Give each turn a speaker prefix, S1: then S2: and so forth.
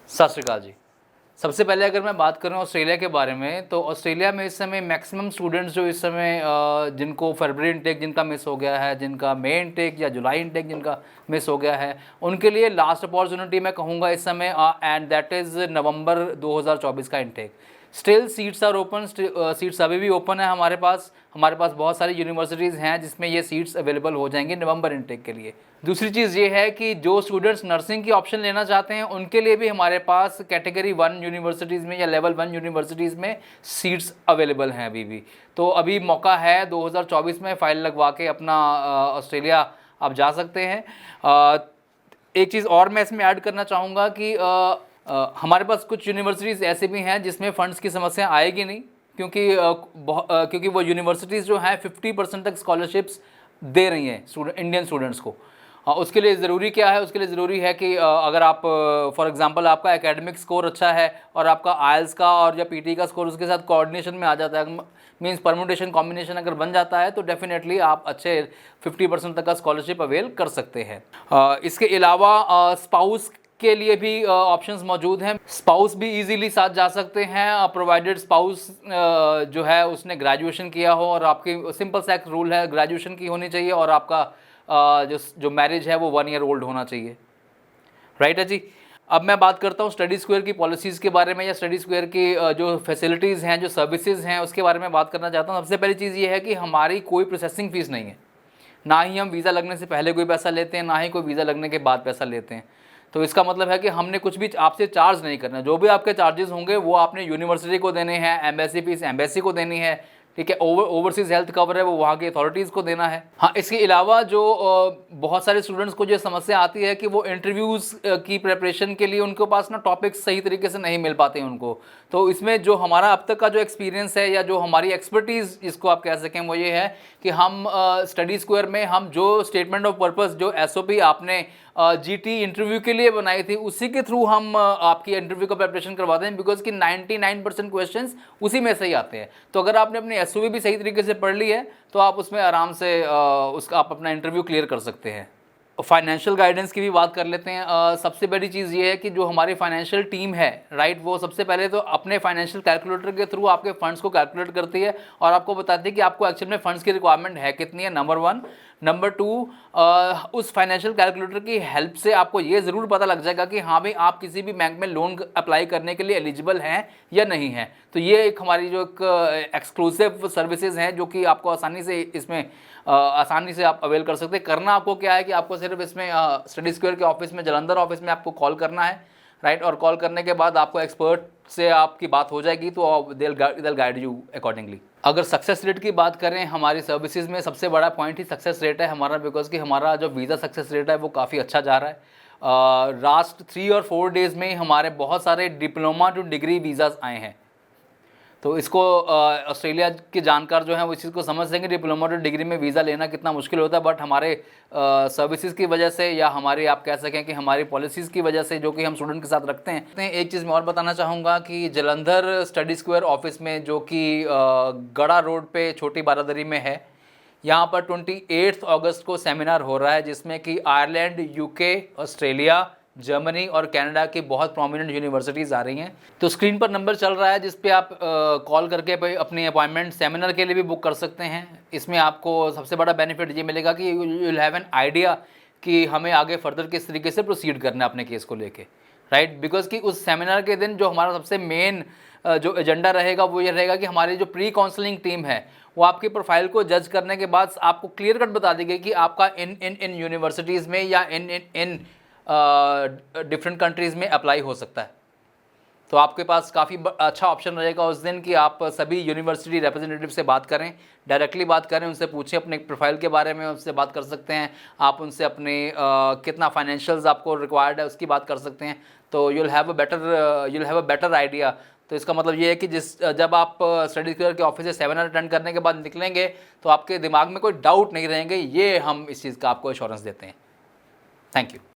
S1: सत श्री अकाल जी। सबसे पहले अगर मैं बात करूं ऑस्ट्रेलिया के बारे में, तो ऑस्ट्रेलिया में इस समय मैक्सिमम स्टूडेंट्स जो इस समय जिनको फरवरी इनटेक जिनका मिस हो गया है, जिनका मई इनटेक या जुलाई इनटेक जिनका मिस हो गया है, उनके लिए लास्ट अपॉर्चुनिटी मैं कहूँगा इस समय, एंड दैट इज़ नवंबर 2024 का intake. Still seats are open, seats अभी भी ओपन है हमारे पास बहुत सारी यूनिवर्सिटीज़ हैं जिसमें ये सीट्स अवेलेबल हो जाएंगे नवंबर इनटेक के लिए। दूसरी चीज़ ये है कि जो स्टूडेंट्स नर्सिंग की ऑप्शन लेना चाहते हैं उनके लिए भी हमारे पास कैटेगरी 1 यूनिवर्सिटीज़ में या लेवल 1 यूनिवर्सिटीज़ में सीट्स अवेलेबल हैं अभी भी। तो अभी मौका है 2024 में फ़ाइल लगवा के अपना ऑस्ट्रेलिया आप जा सकते हैं। एक चीज़ और मैं इसमें ऐड करना चाहूँगा कि हमारे पास कुछ यूनिवर्सिटीज़ ऐसे भी हैं जिसमें फ़ंड्स की समस्या आएगी नहीं, क्योंकि वो यूनिवर्सिटीज़ जो हैं 50% तक स्कॉलरशिप्स दे रही हैं इंडियन स्टूडेंट्स को। उसके लिए ज़रूरी क्या है? उसके लिए ज़रूरी है कि अगर आप फॉर एग्जांपल आपका एकेडमिक स्कोर अच्छा है और आपका आइल्स का और या पीटी का स्कोर उसके साथ कोऑर्डिनेशन में आ जाता है, मींस परम्यूटेशन कॉम्बिनेशन अगर बन जाता है, तो डेफिनेटली आप अच्छे 50% तक का स्कॉलरशिप अवेल कर सकते हैं। इसके अलावा स्पाउस के लिए भी ऑप्शंस मौजूद हैं। स्पाउस भी इजीली साथ जा सकते हैं, प्रोवाइडेड स्पाउस जो है उसने ग्रेजुएशन किया हो, और आपकी सिंपल सा एक रूल है, ग्रेजुएशन की होनी चाहिए और आपका जो मैरिज है वो 1 ईयर ओल्ड होना चाहिए। राइट है जी। अब मैं बात करता हूँ स्टडी स्क्वायर की पॉलिसीज़ के बारे में, या स्टडी स्क्वायर की जो फैसिलिटीज़ हैं, जो सर्विसेज हैं, उसके बारे में बात करना चाहता हूँ। सबसे पहली चीज़ ये है कि हमारी कोई प्रोसेसिंग फ़ीस नहीं है, ना ही हम वीज़ा लगने से पहले कोई पैसा लेते हैं, ना ही कोई वीज़ा लगने के बाद पैसा लेते हैं। तो इसका मतलब है कि हमने कुछ भी आपसे चार्ज नहीं करना। जो भी आपके चार्जेस होंगे वो आपने यूनिवर्सिटी को देने हैं, एम्बेसी फीस एम्बेसी को देनी है, ठीक है। ओवरसीज़ हेल्थ कवर है वो वहाँ की अथॉरिटीज़ को देना है। हाँ, इसके अलावा जो बहुत सारे स्टूडेंट्स को जो समस्या आती है कि वो इंटरव्यूज़ की प्रिपरेशन के लिए उनके पास ना टॉपिक्स सही तरीके से नहीं मिल पाते हैं उनको। तो इसमें जो हमारा अब तक का जो एक्सपीरियंस है या जो हमारी एक्सपर्टीज़ जिसको आप कह सकें, वो ये है कि हम स्टडी स्क्वायर में हम जो स्टेटमेंट ऑफ पर्पस, जो एसओपी आपने जीटी इंटरव्यू के लिए बनाई थी, उसी के थ्रू हम आपकी इंटरव्यू का प्रिपरेशन करवाते हैं, बिकॉज कि 99% क्वेश्चंस उसी में से ही आते हैं। तो अगर आपने अपनी एसओपी भी सही तरीके से पढ़ ली है तो आप उसमें आराम से उसका आप अपना इंटरव्यू क्लियर कर सकते हैं। फाइनेंशियल गाइडेंस की भी बात कर लेते हैं। सबसे बड़ी चीज़ ये है कि जो हमारी फाइनेंशियल टीम है, राइट, वो सबसे पहले तो अपने फाइनेंशियल कैलकुलेटर के थ्रू आपके फंड्स को कैलकुलेट करती है और आपको बताती है कि आपको एक्चुअल में फंड्स की रिक्वायरमेंट है कितनी है, नंबर 1। नंबर 2, उस फाइनेंशियल कैलकुलेटर की हेल्प से आपको ये ज़रूर पता लग जाएगा कि हाँ भाई, आप किसी भी बैंक में लोन अप्लाई करने के लिए एलिजिबल हैं या नहीं हैं। तो ये एक हमारी जो एक एक्सक्लूसिव सर्विसेज हैं जो कि आपको आसानी से इसमें आसानी से आप अवेल कर सकते हैं। करना आपको क्या है कि आपको सिर्फ इसमें स्टडी स्क्वायर के ऑफिस में, जलंधर ऑफिस में आपको कॉल करना है, राइट, और कॉल करने के बाद आपको एक्सपर्ट से आपकी बात हो जाएगी, तो they will guide you accordingly. अगर सक्सेस रेट की बात करें, हमारी सर्विसेज में सबसे बड़ा पॉइंट ही सक्सेस रेट है हमारा, बिकॉज कि हमारा जो वीज़ा सक्सेस रेट है वो काफ़ी अच्छा जा रहा है। लास्ट 3 और 4 डेज़ में हमारे बहुत सारे डिप्लोमा टू डिग्री वीज़ाज़ आए हैं। तो इसको ऑस्ट्रेलिया के जानकार जो हैं वो इस चीज़ को समझ सकेंगे डिप्लोमा टू डिग्री में वीज़ा लेना कितना मुश्किल होता है, बट हमारे सर्विसेज की वजह से, या हमारी आप कह सकें कि हमारी पॉलिसीज़ की वजह से जो कि हम स्टूडेंट के साथ रखते हैं। एक चीज़ मैं और बताना चाहूँगा कि जलंधर स्टडी स्क्वायर ऑफिस में, जो कि गड़ा रोड पे छोटी बारादरी में है, यहाँ पर 28 अगस्त को सेमिनार हो रहा है जिसमें कि आयरलैंड, यूके, ऑस्ट्रेलिया, जर्मनी और कनाडा की बहुत प्रोमिनेंट यूनिवर्सिटीज़ आ रही हैं। तो स्क्रीन पर नंबर चल रहा है जिस पे आप कॉल करके अपनी अपॉइंटमेंट सेमिनार के लिए भी बुक कर सकते हैं। इसमें आपको सबसे बड़ा बेनिफिट ये मिलेगा कि you will have an idea कि हमें आगे फर्दर किस तरीके से प्रोसीड करना है अपने केस को लेके, राइट। बिकॉज कि उस सेमिनार के दिन जो हमारा सबसे मेन जो एजेंडा रहेगा वो ये रहेगा कि हमारी जो प्री काउंसलिंग टीम है वो आपकी प्रोफाइल को जज करने के बाद आपको क्लियर कट बता देगी कि आपका इन यूनिवर्सिटीज़ में या इन डिफरेंट कंट्रीज़ में अप्लाई हो सकता है। तो आपके पास काफ़ी अच्छा ऑप्शन रहेगा उस दिन कि आप सभी यूनिवर्सिटी रिप्रेजेंटेटिव से बात करें, डायरेक्टली बात करें, उनसे पूछें अपने प्रोफाइल के बारे में, उनसे बात कर सकते हैं आप, उनसे अपने कितना फाइनेंशियल्स आपको रिक्वायर्ड है उसकी बात कर सकते हैं। तो you'll have a better idea. तो इसका मतलब ये है कि जब आप स्टडी स्क्वायर के ऑफिस से सेमिनार अटेंड करने के बाद निकलेंगे तो आपके दिमाग में कोई डाउट नहीं रहेंगे। ये हम इस चीज़ का आपको एश्योरेंस देते हैं। Thank you.